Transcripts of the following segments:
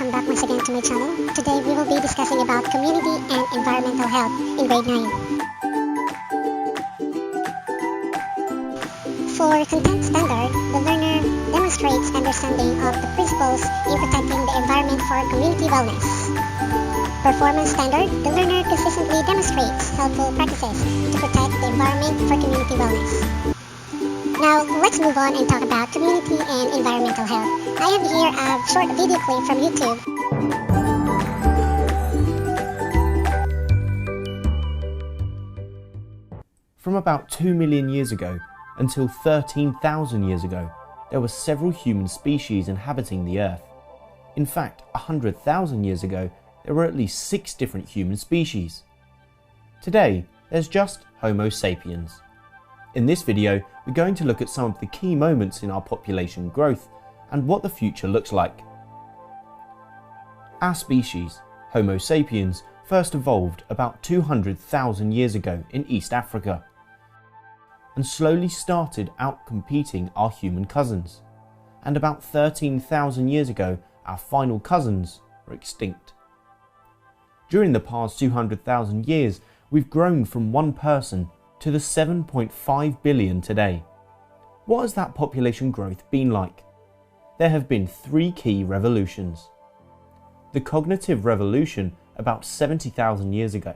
welcome back once again to my channel. Today we will be discussing about community and environmental health in grade 9. For content standard, the learner demonstrates understanding of the principles in protecting the environment for community wellness. Performance standard, the learner consistently demonstrates helpful practices to protect the environment for community wellness. Now, let's move on and talk about community and environmental health. I have here a short video clip from YouTube. From about 2 million years ago until 13,000 years ago, there were several human species inhabiting the Earth. In fact, 100,000 years ago, there were at least 6 different human species. Today, there's just Homo sapiens. In this video, we're going to look at some of the key moments in our population growth and what the future looks like. Our species, Homo sapiens, first evolved about 200,000 years ago in East Africa and slowly started outcompeting our human cousins. And about 13,000 years ago, our final cousins were extinct. During the past 200,000 years, we've grown from one person to the 7.5 billion today. What has that population growth been like? There have been 3 key revolutions. The cognitive revolution about 70,000 years ago,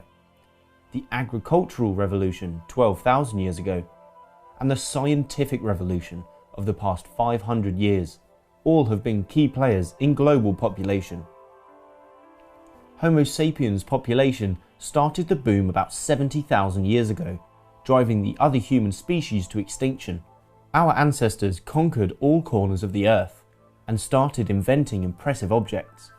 the agricultural revolution 12,000 years ago, and the scientific revolution of the past 500 years. All have been key players in global population. Homo sapiens population started the boom about 70,000 years ago, driving the other human species to extinction. Our ancestors conquered all corners of the Earth and started inventing impressive objects.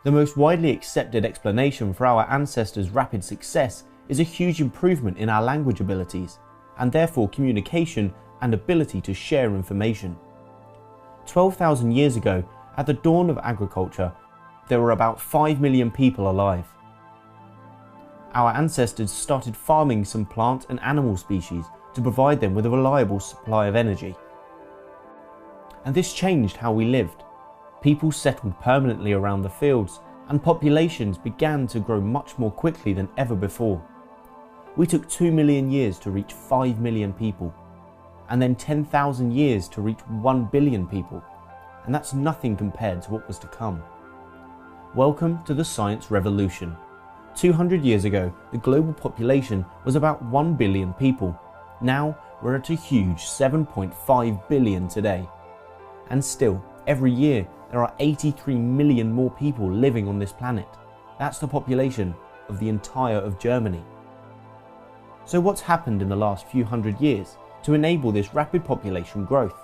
The most widely accepted explanation for our ancestors' rapid success is a huge improvement in our language abilities, and therefore communication and ability to share information. 12,000 years ago, at the dawn of agriculture, there were about 5 million people alive. Our ancestors started farming some plant and animal species to provide them with a reliable supply of energy. And this changed how we lived. People settled permanently around the fields, and populations began to grow much more quickly than ever before. We took 2 million years to reach 5 million people, and then 10,000 years to reach 1 billion people, and that's nothing compared to what was to come. Welcome to the science revolution. 200 years ago, the global population was about 1 billion people. Now, we're at a huge 7.5 billion today. And still, every year, there are 83 million more people living on this planet. That's the population of the entire of Germany. So what's happened in the last few hundred years to enable this rapid population growth?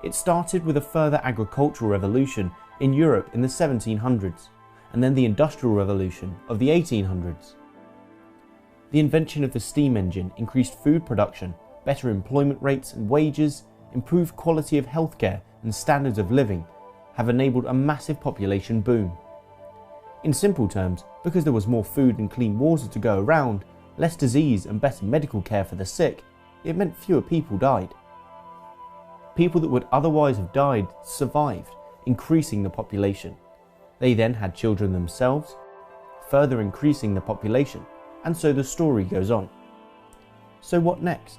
It started with a further agricultural revolution in Europe in the 1700s, and then the Industrial Revolution of the 1800s. The invention of the steam engine increased food production, better employment rates and wages, improved quality of healthcare and standards of living have enabled a massive population boom. In simple terms, because there was more food and clean water to go around, less disease and better medical care for the sick, it meant fewer people died. People that would otherwise have died survived, increasing the population. They then had children themselves, further increasing the population, and so the story goes on. So what next?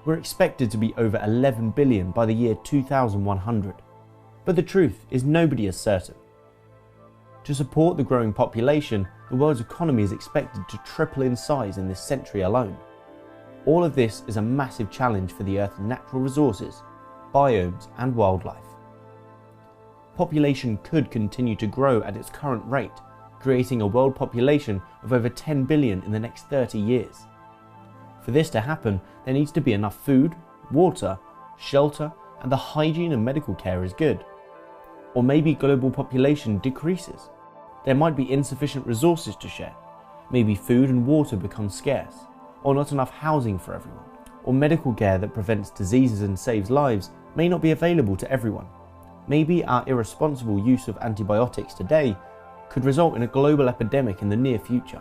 We're expected to be over 11 billion by the year 2100, but the truth is nobody is certain. To support the growing population, the world's economy is expected to triple in size in this century alone. All of this is a massive challenge for the Earth's natural resources, biomes and wildlife. Population could continue to grow at its current rate, creating a world population of over 10 billion in the next 30 years. For this to happen, there needs to be enough food, water, shelter, and the hygiene and medical care is good. Or maybe global population decreases. There might be insufficient resources to share. Maybe food and water become scarce, or not enough housing for everyone, or medical care that prevents diseases and saves lives may not be available to everyone. Maybe our irresponsible use of antibiotics today could result in a global epidemic in the near future.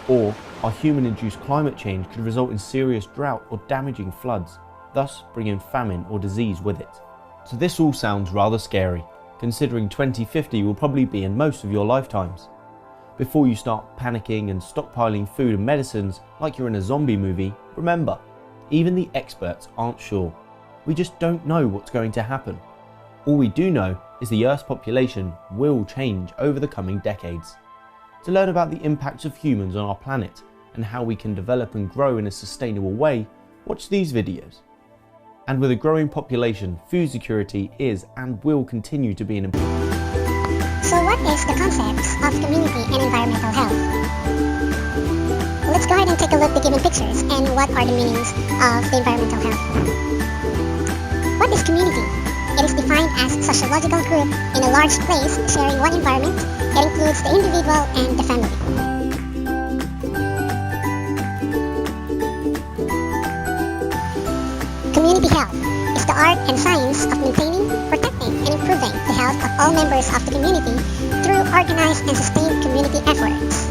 Or our human-induced climate change could result in serious drought or damaging floods, thus bringing famine or disease with it. So this all sounds rather scary, considering 2050 will probably be in most of your lifetimes. Before you start panicking and stockpiling food and medicines like you're in a zombie movie, remember, even the experts aren't sure. We just don't know what's going to happen. All we do know is the Earth's population will change over the coming decades. To learn about the impacts of humans on our planet and how we can develop and grow in a sustainable way, watch these videos. And with a growing population, food security is and will continue to be an important. So what is the concepts of community and environmental health? Let's go ahead and take a look at the given pictures and what are the meanings of the environmental health. What is community? It is defined as a sociological group in a large place sharing one environment. It includes the individual and the family. Community health is the art and science of maintaining, protecting, and improving the health of all members of the community through organized and sustained community efforts.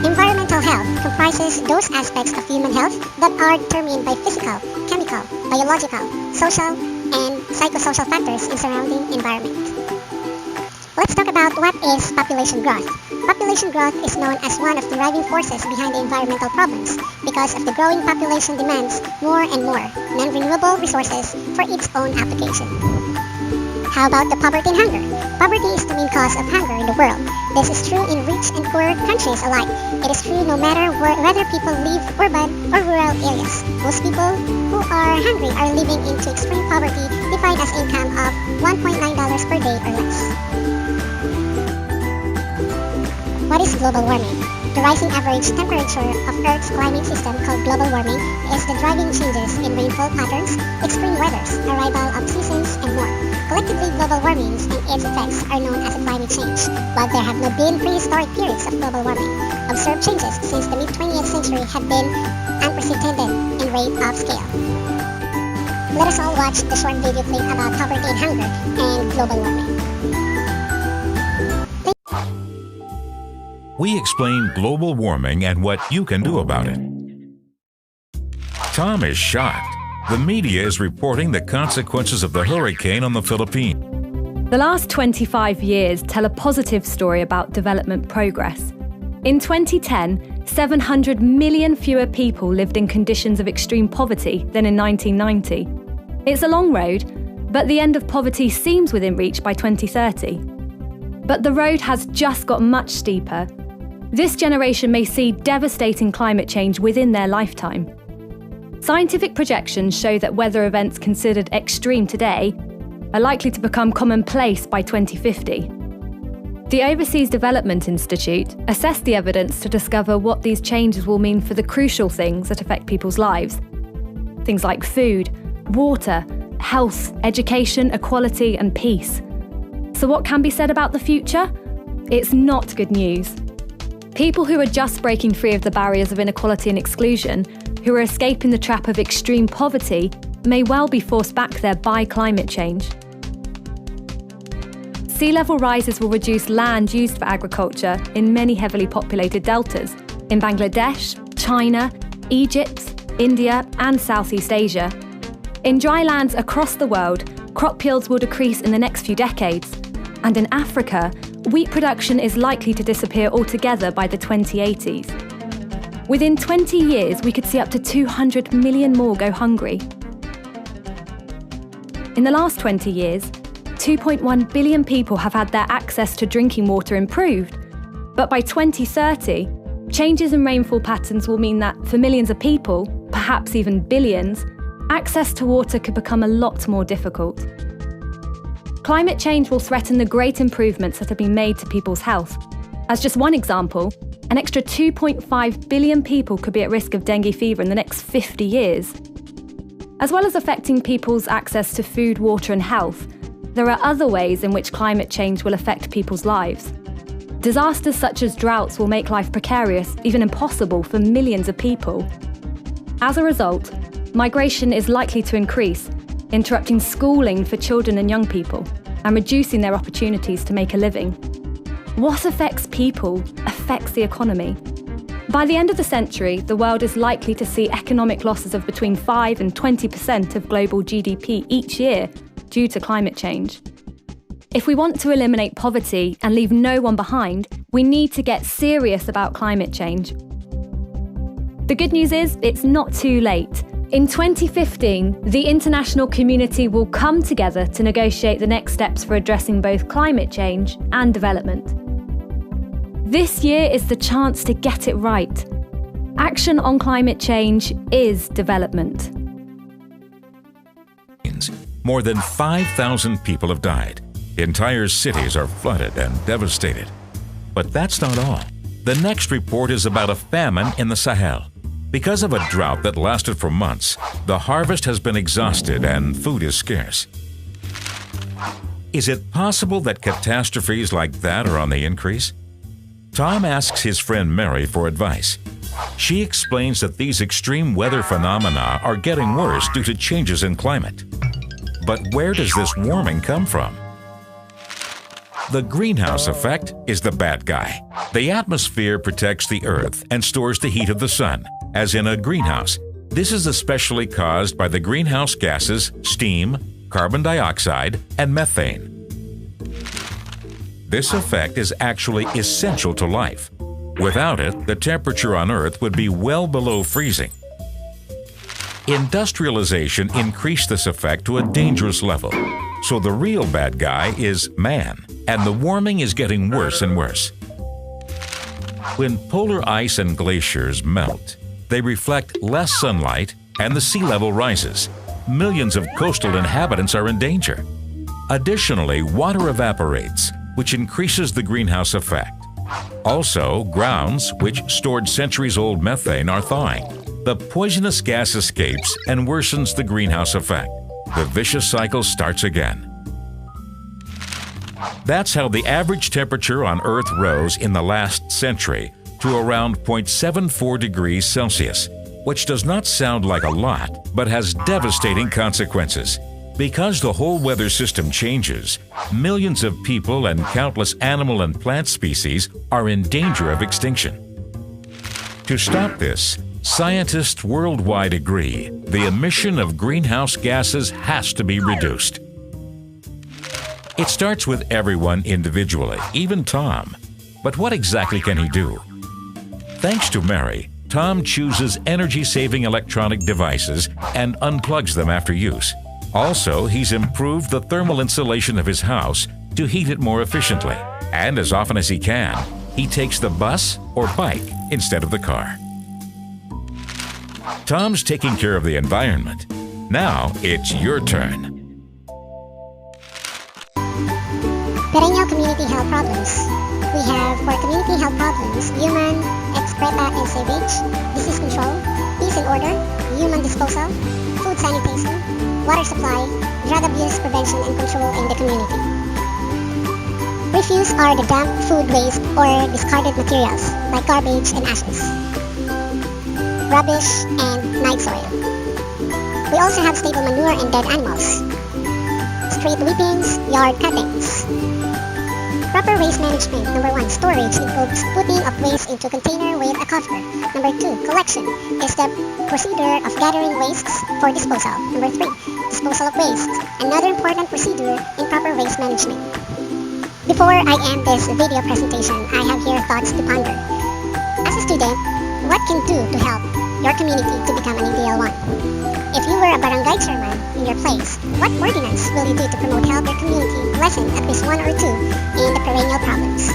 Environmental health comprises those aspects of human health that are determined by physical, chemical, biological, social, and psychosocial factors in surrounding environment. Let's talk about what is population growth. Population growth is known as one of the driving forces behind the environmental problems because of the growing population demands more and more non-renewable resources for its own application. How about the poverty and hunger? Poverty is the main cause of hunger in the world. This is true in rich and poor countries alike. It is true no matter whether people live urban or rural areas. Most people who are hungry are living into extreme poverty, defined as income of $1.9 per day or less. What is global warming? The rising average temperature of Earth's climate system called global warming is the driving changes in rainfall patterns, extreme weathers, arrival of seasons, and more. Collectively, global warming and its effects are known as climate change. While there have not been prehistoric periods of global warming, observed changes since the mid-20th century have been unprecedented in rate of scale. Let us all watch the short video clip about poverty and hunger and global warming. We explain global warming and what you can do about it. Tom is shocked. The media is reporting the consequences of the hurricane on the Philippines. The last 25 years tell a positive story about development progress. In 2010, 700 million fewer people lived in conditions of extreme poverty than in 1990. It's a long road, but the end of poverty seems within reach by 2030. But the road has just got much steeper. This generation may see devastating climate change within their lifetime. Scientific projections show that weather events considered extreme today are likely to become commonplace by 2050. The Overseas Development Institute assessed the evidence to discover what these changes will mean for the crucial things that affect people's lives. Things like food, water, health, education, equality, and peace. So what can be said about the future? It's not good news. People who are just breaking free of the barriers of inequality and exclusion, who are escaping the trap of extreme poverty, may well be forced back there by climate change. Sea level rises will reduce land used for agriculture in many heavily populated deltas in Bangladesh, China, Egypt, India, and Southeast Asia. In dry lands across the world, crop yields will decrease in the next few decades. And in Africa, wheat production is likely to disappear altogether by the 2080s. Within 20 years, we could see up to 200 million more go hungry. In the last 20 years, 2.1 billion people have had their access to drinking water improved. But by 2030, changes in rainfall patterns will mean that for millions of people, perhaps even billions, access to water could become a lot more difficult. Climate change will threaten the great improvements that have been made to people's health. As just one example, an extra 2.5 billion people could be at risk of dengue fever in the next 50 years. As well as affecting people's access to food, water, and health, there are other ways in which climate change will affect people's lives. Disasters such as droughts will make life precarious, even impossible, for millions of people. As a result, migration is likely to increase, interrupting schooling for children and young people, and reducing their opportunities to make a living. What affects people affects the economy. By the end of the century, the world is likely to see economic losses of between 5 and 20% of global GDP each year due to climate change. If we want to eliminate poverty and leave no one behind, we need to get serious about climate change. The good news is, it's not too late. In 2015, the international community will come together to negotiate the next steps for addressing both climate change and development. This year is the chance to get it right. Action on climate change is development. More than 5,000 people have died. Entire cities are flooded and devastated. But that's not all. The next report is about a famine in the Sahel. Because of a drought that lasted for months, the harvest has been exhausted and food is scarce. Is it possible that catastrophes like that are on the increase? Tom asks his friend Mary for advice. She explains that these extreme weather phenomena are getting worse due to changes in climate. But where does this warming come from? The greenhouse effect is the bad guy. The atmosphere protects the Earth and stores the heat of the sun, as in a greenhouse. This is especially caused by the greenhouse gases steam, carbon dioxide, and methane. This effect is actually essential to life. Without it, the temperature on Earth would be well below freezing. Industrialization increased this effect to a dangerous level. So the real bad guy is man, and the warming is getting worse and worse. When polar ice and glaciers melt, they reflect less sunlight and the sea level rises. Millions of coastal inhabitants are in danger. Additionally, water evaporates, which increases the greenhouse effect. Also, grounds, which stored centuries-old methane, are thawing. The poisonous gas escapes and worsens the greenhouse effect. The vicious cycle starts again. That's how the average temperature on Earth rose in the last century to around 0.74 degrees Celsius, which does not sound like a lot, but has devastating consequences. Because the whole weather system changes, millions of people and countless animal and plant species are in danger of extinction. To stop this, scientists worldwide agree the emission of greenhouse gases has to be reduced. It starts with everyone individually, even Tom. But what exactly can he do? Thanks to Mary, Tom chooses energy-saving electronic devices and unplugs them after use. Also, he's improved the thermal insulation of his house to heat it more efficiently. And as often as he can, he takes the bus or bike instead of the car. Tom's taking care of the environment. Now it's your turn. Perennial community health problems. We have for community health problems, human excreta and sewage, disease control, peace and order, human disposal, food sanitation, water supply, drug abuse prevention and control in the community. Refuse are the damp food waste or discarded materials like garbage and ashes, rubbish and night soil. We also have stable manure and dead animals, street sweepings, yard cuttings. Proper waste management. Number 1, storage includes putting of waste into container with a cover. Number 2, collection is the procedure of gathering wastes for disposal. Number 3, disposal of waste, another important procedure in proper waste management. Before I end this video presentation, I have here thoughts to ponder. As a student, what can do to help your community to become an ideal one? If you were a barangay chairman in your place, what ordinance will you do to promote help your community lessen at least 1 or 2 in the perennial problems?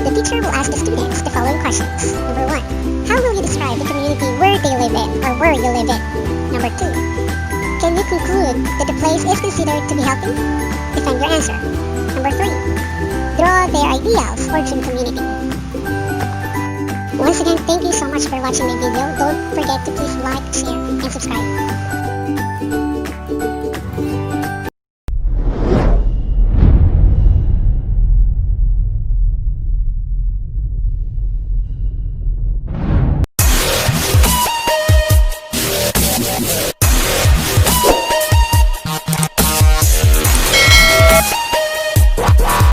The teacher will ask the students the following questions. Number 1, how will you describe the community where they live in or where you live in? Number 2, can you conclude that the place is considered to be healthy? Defend your answer. Number 3, draw their ideals for dream community. Once again, thank you so much for watching my video. Don't forget to please like, share, and subscribe.